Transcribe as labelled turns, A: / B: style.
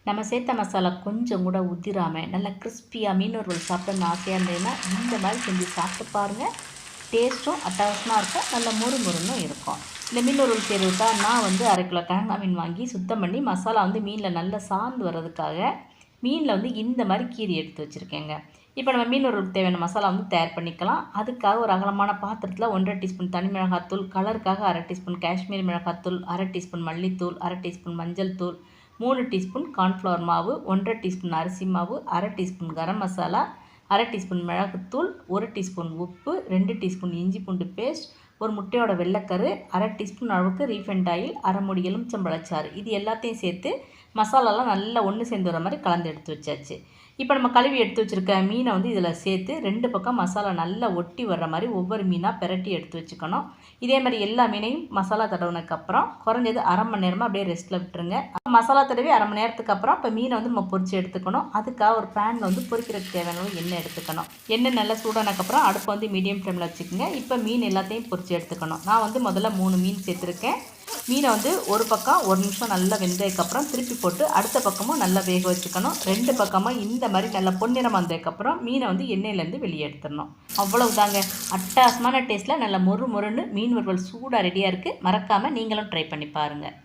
A: நம்ம சேர்த்த மசாலா கொஞ்சம் கூட உதிராமல் நல்லா கிறிஸ்பியாக மீன் வறுவல் சாப்பிடணும்னு ஆசையாக இருந்ததுன்னா இந்த மாதிரி செஞ்சு சாப்பிட்டு பாருங்கள். டேஸ்ட்டும் அட்டகாசமாக இருக்கும், நல்ல முறுமுறுன்னு இருக்கும். இந்த மீன் வறுவல் செய்கிறதுக்காக நான் 1/2 கிலோ கிழங்கா மீன் வாங்கி சுத்தம் பண்ணி மசாலா மீனில் நல்லா சார்ந்து வர்றதுக்காக மீனில் இந்த மாதிரி கீரி எடுத்து வச்சுருக்கேங்க. இப்போ நம்ம மீன் வறுவலுக்கு தேவையான மசாலா தயார் பண்ணிக்கலாம். அதுக்காக ஒரு அகலமான பாத்திரத்தில் 1/2 டீஸ்பூன் தனி மிளகாத்தூள், கலருக்காக 1/2 டீஸ்பூன் காஷ்மீரி மிளகாத்தூள், 1/2 டீஸ்பூன் மல்லித்தூள், 1/2 டீஸ்பூன் மஞ்சள் தூள், 3 டீஸ்பூன் கார்ன்ஃப்ளவர் மாவு, 1/2 டீஸ்பூன் அரிசி மாவு, 1/2 டீஸ்பூன் கரம் மசாலா, 1/2 டீஸ்பூன் மிளகுத்தூள், 1 டீஸ்பூன் உப்பு, 2 டீஸ்பூன் இஞ்சி பூண்டு பேஸ்ட், ஒரு முட்டையோட வெள்ளைக்கரு, 1/2 டீஸ்பூன் அளவுக்கு ரீஃபைண்ட் ஆயில், 1/2 மூடி எலுமிச்சம்பழச்சாறு, இது எல்லாத்தையும் சேர்த்து மசாலாலாம் நல்லா ஒன்று சேர்ந்து வர மாதிரி கலந்து எடுத்து வச்சாச்சு. இப்போ நம்ம கழுவி எடுத்து வச்சுருக்க மீனை இதில் சேர்த்து 2 பக்கம் மசாலா நல்லா ஒட்டி வர்ற மாதிரி ஒவ்வொரு மீனாக பிரட்டி எடுத்து வச்சுக்கணும். இதே மாதிரி எல்லா மீனையும் மசாலா தடவுனதுக்கப்புறம் குறைஞ்சது 1/2 மணி நேரமாக அப்படியே ரெஸ்ட்டில் விட்டுருங்க. மசாலா தடவி 1/2 மணி நேரத்துக்கு அப்புறம் இப்போ மீனை நம்ம பொரித்து எடுத்துக்கணும். அதுக்காக ஒரு பேனில் பொரிக்கிறதுக்கு தேவையான எண்ணெய் எடுத்துக்கணும். எண்ணெய் நல்லா சூடானதுக்கப்புறம் அடுப்பை மீடியம் ஃப்ளேமில் வச்சுக்கோங்க. இப்போ மீன் எல்லாத்தையும் பொரித்து எடுத்துக்கணும். நான் முதல்ல 3 மீன் சேர்த்துருக்கேன். மீனை ஒரு பக்கம் 1 நிமிஷம் நல்லா வெந்ததுக்கப்புறம் திருப்பி போட்டு அடுத்த பக்கமும் நல்லா வேக வச்சுக்கணும். 2 பக்கமும் இந்த மாதிரி நல்லா பொன்னிறம் வந்ததுக்கப்புறம் மீனை எண்ணெயிலேருந்து வெளியே எடுத்துடணும். அவ்வளவுதாங்க. அட்டகாசமான டேஸ்ட்டில் நல்ல மொறு மொறுன்னு மீன் வறுவல் சூடாக ரெடியாக இருக்குது. மறக்காமல் நீங்களும் ட்ரை பண்ணி பாருங்கள்.